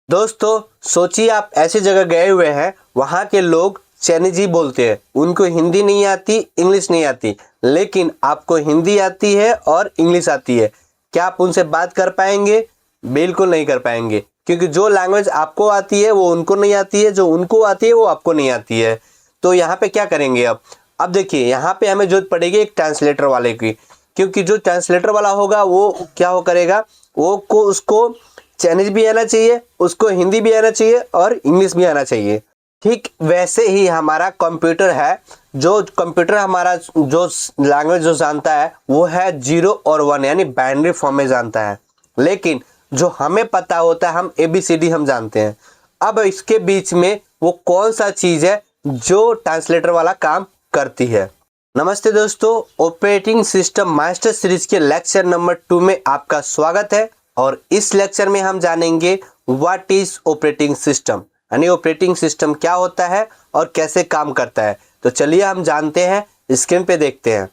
दोस्तों सोचिए आप ऐसी जगह गए हुए हैं, वहाँ के लोग चाइनीजी बोलते हैं, उनको हिंदी नहीं आती, इंग्लिश नहीं आती, लेकिन आपको हिंदी आती है और इंग्लिश आती है। क्या आप उनसे बात कर पाएंगे? बिल्कुल नहीं कर पाएंगे, क्योंकि जो लैंग्वेज आपको आती है वो उनको नहीं आती है, जो उनको आती है वो आपको नहीं आती है। तो यहाँ पे क्या करेंगे अब देखिए यहाँ पे हमें जरूरत पड़ेगी एक ट्रांसलेटर वाले की, क्योंकि जो ट्रांसलेटर वाला होगा वो क्या हो करेगा, उसको चाइनीज भी आना चाहिए, उसको हिंदी भी आना चाहिए और इंग्लिश भी आना चाहिए। ठीक वैसे ही हमारा कंप्यूटर है, जो कंप्यूटर हमारा जो लैंग्वेज जो जानता है वो है 0 और 1 यानी बाइनरी फॉर्म में जानता है, लेकिन जो हमें पता होता है हम ABCD हम जानते हैं। अब इसके बीच में वो कौन सा चीज़ है जो ट्रांसलेटर वाला काम करती है। नमस्ते दोस्तों, ऑपरेटिंग सिस्टम मास्टर सीरीज के लेक्चर नंबर 2 में आपका स्वागत है। और इस लेक्चर में हम जानेंगे व्हाट इज ऑपरेटिंग सिस्टम, यानी ऑपरेटिंग सिस्टम क्या होता है और कैसे काम करता है। तो चलिए हम जानते हैं, स्क्रीन पे देखते हैं।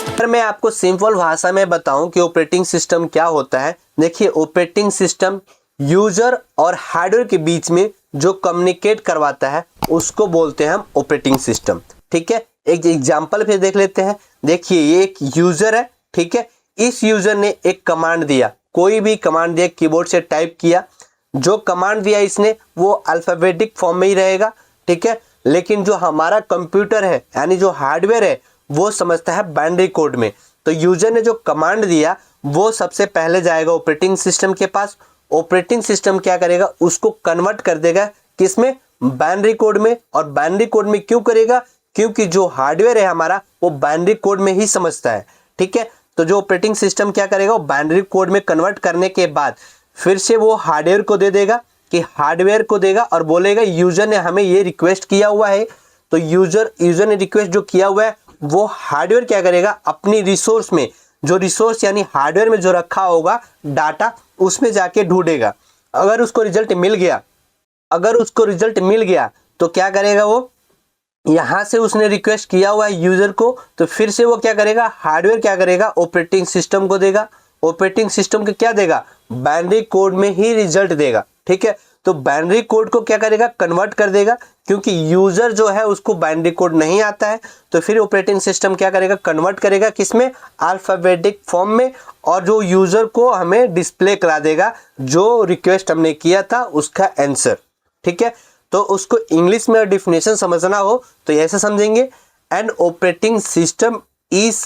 अगर मैं आपको सिंपल भाषा में बताऊं कि ऑपरेटिंग सिस्टम क्या होता है, देखिए ऑपरेटिंग सिस्टम यूजर और हार्डवेयर के बीच में जो कम्युनिकेट करवाता है उसको बोलते हैं हम ऑपरेटिंग सिस्टम। ठीक है, एक एग्जांपल फिर देख लेते हैं। देखिए ये एक यूजर है, ठीक है, इस यूजर ने एक कमांड दिया, कोई भी कमांड दिया, कीबोर्ड से टाइप किया, जो कमांड दिया इसने वो अल्फाबेटिक फॉर्म में ही रहेगा, ठीक है, लेकिन जो हमारा कंप्यूटर है यानी जो हार्डवेयर है वो समझता है बाइनरी कोड में। तो यूजर ने जो कमांड दिया वो सबसे पहले जाएगा ऑपरेटिंग सिस्टम के पास। ऑपरेटिंग सिस्टम क्या करेगा, उसको कन्वर्ट कर देगा किसमें, बाइनरी कोड में। और बाइनरी कोड में क्यों करेगा, क्योंकि जो हार्डवेयर है हमारा वो बाइनरी कोड में ही समझता है। ठीक है, तो जो ऑपरेटिंग सिस्टम क्या करेगा, वो बाइनरी कोड में कन्वर्ट करने के बाद फिर से वो हार्डवेयर को दे देगा, कि हार्डवेयर को देगा और बोलेगा यूजर ने हमें ये रिक्वेस्ट किया हुआ है। तो यूजर ने रिक्वेस्ट जो किया हुआ है वो हार्डवेयर क्या करेगा, अपनी रिसोर्स में, जो रिसोर्स यानी हार्डवेयर में जो रखा होगा डाटा, उसमें जाके ढूंढेगा। अगर उसको रिजल्ट मिल गया तो क्या करेगा, वो यहां से उसने रिक्वेस्ट किया हुआ है यूजर को, तो फिर से वो क्या करेगा, हार्डवेयर क्या करेगा, ऑपरेटिंग सिस्टम को देगा। ऑपरेटिंग सिस्टम को क्या देगा, बाइनरी कोड में ही रिजल्ट देगा। ठीक है, तो बाइनरी कोड को क्या करेगा, कन्वर्ट कर देगा, क्योंकि यूजर जो है उसको बाइनरी कोड नहीं आता है। तो फिर ऑपरेटिंग सिस्टम क्या करेगा, कन्वर्ट करेगा किसमें, अल्फाबेटिक फॉर्म में, और जो यूजर को हमें डिस्प्ले करा देगा जो रिक्वेस्ट हमने किया था उसका आंसर। ठीक है, तो उसको इंग्लिश में डिफिनेशन समझना हो तो ऐसे समझेंगे, an operating system is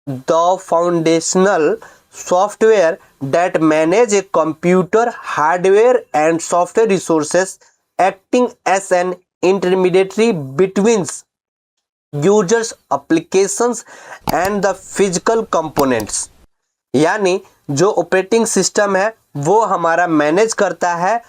the foundational software that manage a computer hardware and software resources, acting as an intermediary between users applications and the physical components। यानी जो ऑपरेटिंग सिस्टम है वो हमारा मैनेज करता है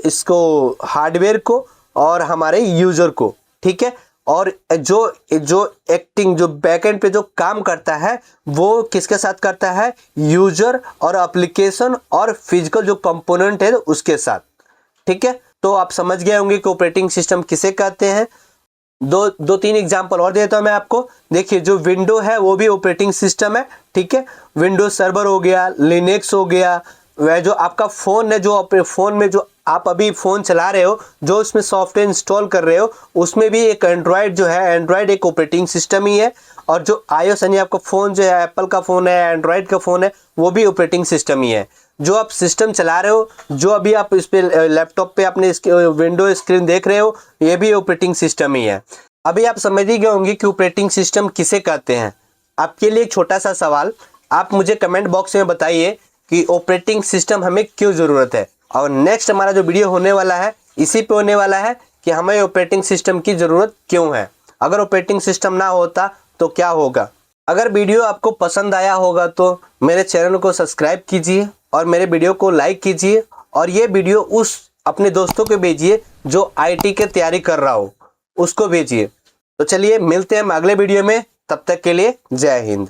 इसको हार्डवेयर को और हमारे यूजर को। ठीक है, और जो एक्टिंग जो बैकएंड पे जो काम करता है वो किसके साथ करता है, यूजर और एप्लीकेशन और फिजिकल जो कंपोनेंट है उसके साथ। ठीक है, तो आप समझ गए होंगे कि ऑपरेटिंग सिस्टम किसे कहते हैं। दो तीन एग्जांपल और देता हूं मैं आपको। देखिए जो विंडो है वो भी ऑपरेटिंग सिस्टम है। ठीक है, विंडोज सर्वर हो गया, लिनक्स हो गया, वह जो आपका फ़ोन है, जो फ़ोन में जो आप अभी फ़ोन चला रहे हो, जो उसमें सॉफ्टवेयर इंस्टॉल कर रहे हो, उसमें भी एक एंड्रॉयड जो है, एंड्रॉयड एक ऑपरेटिंग सिस्टम ही है। और जो iOS यानी आपका फ़ोन जो है, एप्पल का फ़ोन है, एंड्रॉयड का फ़ोन है, वो भी ऑपरेटिंग सिस्टम ही है। जो आप सिस्टम चला रहे हो, जो अभी आप इस पर लैपटॉप पे अपने विंडो स्क्रीन देख रहे हो, ये भी ऑपरेटिंग सिस्टम ही है। अभी आप समझ ही गए होंगे कि ऑपरेटिंग सिस्टम किसे कहते हैं। आपके लिए एक छोटा सा सवाल, आप मुझे कमेंट बॉक्स में बताइए कि ऑपरेटिंग सिस्टम हमें क्यों ज़रूरत है। और नेक्स्ट हमारा जो वीडियो होने वाला है इसी पे होने वाला है कि हमें ऑपरेटिंग सिस्टम की ज़रूरत क्यों है, अगर ऑपरेटिंग सिस्टम ना होता तो क्या होगा। अगर वीडियो आपको पसंद आया होगा तो मेरे चैनल को सब्सक्राइब कीजिए और मेरे वीडियो को लाइक कीजिए, और ये वीडियो उस अपने दोस्तों को भेजिए जो IT की तैयारी कर रहा हो, उसको भेजिए। तो चलिए मिलते हैं हम अगले वीडियो में, तब तक के लिए जय हिंद।